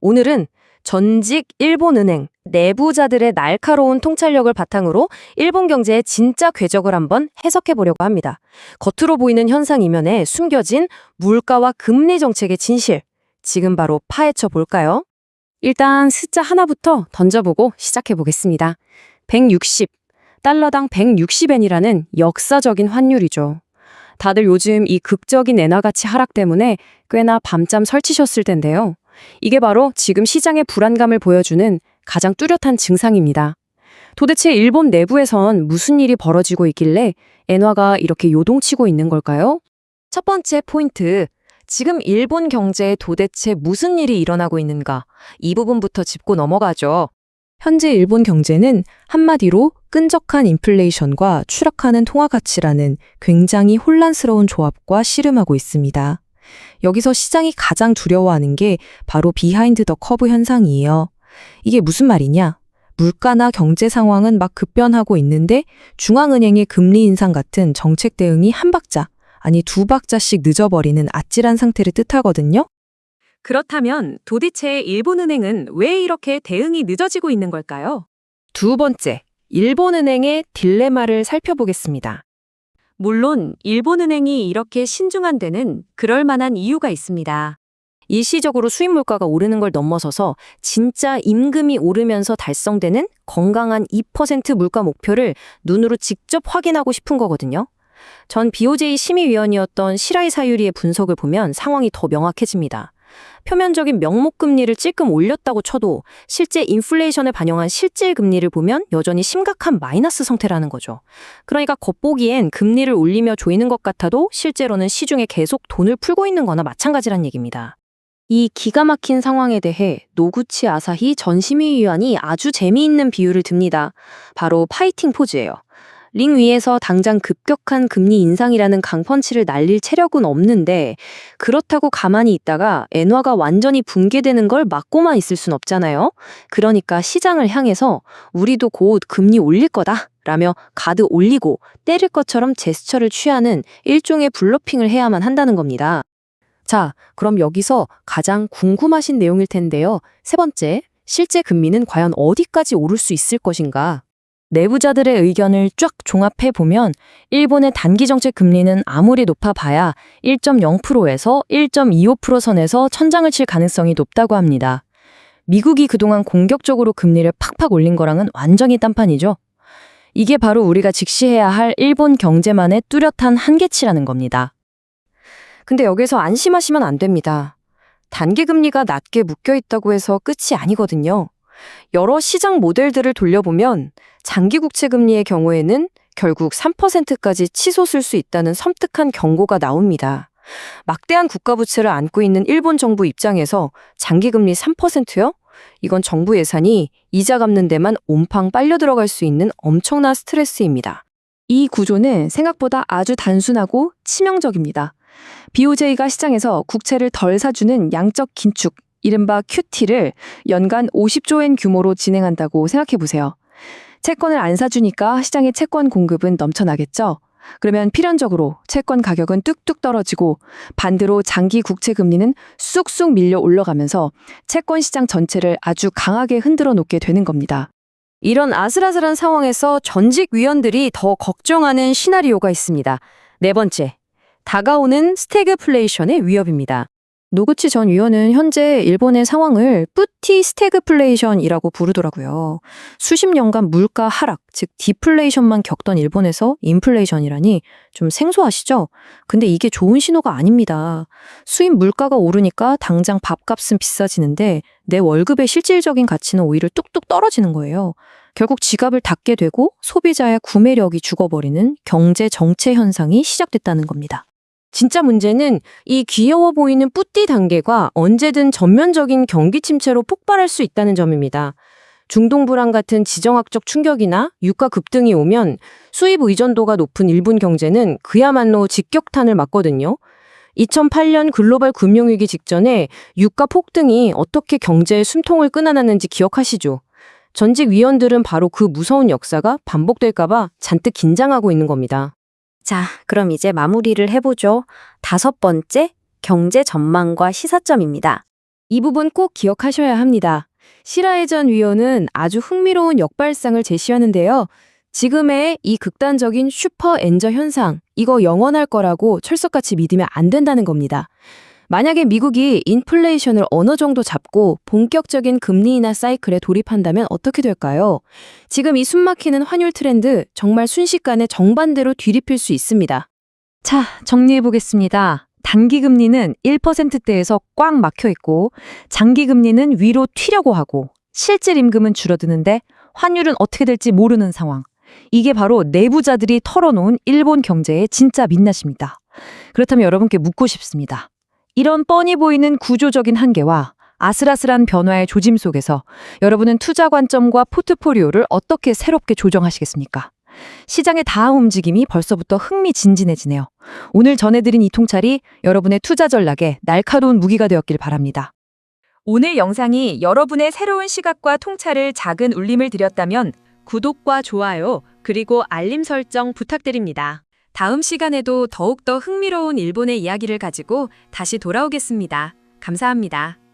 오늘은 전직 일본은행 내부자들의 날카로운 통찰력을 바탕으로 일본 경제의 진짜 궤적을 한번 해석해 보려고 합니다. 겉으로 보이는 현상 이면에 숨겨진 물가와 금리 정책의 진실, 지금 바로 파헤쳐 볼까요? 일단 숫자 하나부터 던져보고 시작해 보겠습니다. 160, 달러당 160엔이라는 역사적인 환율이죠. 다들 요즘 이 극적인 엔화 가치 하락 때문에 꽤나 밤잠 설치셨을 텐데요. 이게 바로 지금 시장의 불안감을 보여주는 가장 뚜렷한 증상입니다. 도대체 일본 내부에선 무슨 일이 벌어지고 있길래 엔화가 이렇게 요동치고 있는 걸까요? 첫 번째 포인트, 지금 일본 경제에 도대체 무슨 일이 일어나고 있는가? 이 부분부터 짚고 넘어가죠. 현재 일본 경제는 한마디로 끈적한 인플레이션과 추락하는 통화 가치라는 굉장히 혼란스러운 조합과 씨름하고 있습니다. 여기서 시장이 가장 두려워하는 게 바로 비하인드 더 커브 현상이에요. 이게 무슨 말이냐? 물가나 경제 상황은 막 급변하고 있는데 중앙은행의 금리 인상 같은 정책 대응이 한 박자, 아니 두 박자씩 늦어버리는 아찔한 상태를 뜻하거든요. 그렇다면 도대체 일본은행은 왜 이렇게 대응이 늦어지고 있는 걸까요? 두 번째, 일본은행의 딜레마를 살펴보겠습니다. 물론 일본은행이 이렇게 신중한 데는 그럴 만한 이유가 있습니다. 일시적으로 수입 물가가 오르는 걸 넘어서서 진짜 임금이 오르면서 달성되는 건강한 2% 물가 목표를 눈으로 직접 확인하고 싶은 거거든요. 전 BOJ 심의위원이었던 시라이 사유리의 분석을 보면 상황이 더 명확해집니다. 표면적인 명목금리를 찔끔 올렸다고 쳐도 실제 인플레이션을 반영한 실질 금리를 보면 여전히 심각한 마이너스 상태라는 거죠. 그러니까 겉보기엔 금리를 올리며 조이는 것 같아도 실제로는 시중에 계속 돈을 풀고 있는 거나 마찬가지란 얘기입니다. 이 기가 막힌 상황에 대해 노구치 아사히 전 심의위원이 아주 재미있는 비유를 듭니다. 바로 파이팅 포즈예요. 링 위에서 당장 급격한 금리 인상이라는 강펀치를 날릴 체력은 없는데 그렇다고 가만히 있다가 엔화가 완전히 붕괴되는 걸 막고만 있을 순 없잖아요. 그러니까 시장을 향해서 우리도 곧 금리 올릴 거다 라며 가드 올리고 때릴 것처럼 제스처를 취하는 일종의 블러핑을 해야만 한다는 겁니다. 자, 그럼 여기서 가장 궁금하신 내용일 텐데요. 세 번째, 실제 금리는 과연 어디까지 오를 수 있을 것인가? 내부자들의 의견을 쫙 종합해보면 일본의 단기 정책 금리는 아무리 높아봐야 1.0%에서 1.25% 선에서 천장을 칠 가능성이 높다고 합니다. 미국이 그동안 공격적으로 금리를 팍팍 올린 거랑은 완전히 딴판이죠. 이게 바로 우리가 직시해야 할 일본 경제만의 뚜렷한 한계치라는 겁니다. 근데 여기서 안심하시면 안 됩니다. 단기 금리가 낮게 묶여있다고 해서 끝이 아니거든요. 여러 시장 모델들을 돌려보면 장기 국채 금리의 경우에는 결국 3%까지 치솟을 수 있다는 섬뜩한 경고가 나옵니다. 막대한 국가부채를 안고 있는 일본 정부 입장에서 장기 금리 3%요? 이건 정부 예산이 이자 갚는 데만 옴팡 빨려 들어갈 수 있는 엄청난 스트레스입니다. 이 구조는 생각보다 아주 단순하고 치명적입니다. BOJ가 시장에서 국채를 덜 사주는 양적 긴축, 이른바 QT를 연간 50조엔 규모로 진행한다고 생각해보세요. 채권을 안 사주니까 시장의 채권 공급은 넘쳐나겠죠? 그러면 필연적으로 채권 가격은 뚝뚝 떨어지고 반대로 장기 국채 금리는 쑥쑥 밀려 올라가면서 채권 시장 전체를 아주 강하게 흔들어 놓게 되는 겁니다. 이런 아슬아슬한 상황에서 전직 위원들이 더 걱정하는 시나리오가 있습니다. 네 번째, 다가오는 스태그플레이션의 위협입니다. 노구치 전 위원은 현재 일본의 상황을 뿌티 스태그플레이션이라고 부르더라고요. 수십 년간 물가 하락, 즉 디플레이션만 겪던 일본에서 인플레이션이라니 좀 생소하시죠? 근데 이게 좋은 신호가 아닙니다. 수입 물가가 오르니까 당장 밥값은 비싸지는데 내 월급의 실질적인 가치는 오히려 뚝뚝 떨어지는 거예요. 결국 지갑을 닫게 되고 소비자의 구매력이 죽어버리는 경제 정체 현상이 시작됐다는 겁니다. 진짜 문제는 이 귀여워 보이는 뿌띠 단계가 언제든 전면적인 경기 침체로 폭발할 수 있다는 점입니다. 중동 불안 같은 지정학적 충격이나 유가 급등이 오면 수입 의존도가 높은 일본 경제는 그야말로 직격탄을 맞거든요. 2008년 글로벌 금융위기 직전에 유가 폭등이 어떻게 경제의 숨통을 끊어놨는지 기억하시죠? 전직 위원들은 바로 그 무서운 역사가 반복될까봐 잔뜩 긴장하고 있는 겁니다. 자, 그럼 이제 마무리를 해보죠. 다섯 번째, 경제 전망과 시사점입니다. 이 부분 꼭 기억하셔야 합니다. 시라의 전 위원은 아주 흥미로운 역발상을 제시하는데요. 지금의 이 극단적인 슈퍼 엔저 현상, 이거 영원할 거라고 철석같이 믿으면 안 된다는 겁니다. 만약에 미국이 인플레이션을 어느 정도 잡고 본격적인 금리 인하 사이클에 돌입한다면 어떻게 될까요? 지금 이 숨막히는 환율 트렌드 정말 순식간에 정반대로 뒤집힐 수 있습니다. 자, 정리해보겠습니다. 단기 금리는 1%대에서 꽉 막혀 있고, 장기 금리는 위로 튀려고 하고, 실질 임금은 줄어드는데 환율은 어떻게 될지 모르는 상황. 이게 바로 내부자들이 털어놓은 일본 경제의 진짜 민낯입니다. 그렇다면 여러분께 묻고 싶습니다. 이런 뻔히 보이는 구조적인 한계와 아슬아슬한 변화의 조짐 속에서 여러분은 투자 관점과 포트포리오를 어떻게 새롭게 조정하시겠습니까? 시장의 다음 움직임이 벌써부터 흥미진진해지네요. 오늘 전해드린 이 통찰이 여러분의 투자 전략에 날카로운 무기가 되었길 바랍니다. 오늘 영상이 여러분의 새로운 시각과 통찰을 작은 울림을 드렸다면 구독과 좋아요, 그리고 알림 설정 부탁드립니다. 다음 시간에도 더욱더 흥미로운 일본의 이야기를 가지고 다시 돌아오겠습니다. 감사합니다.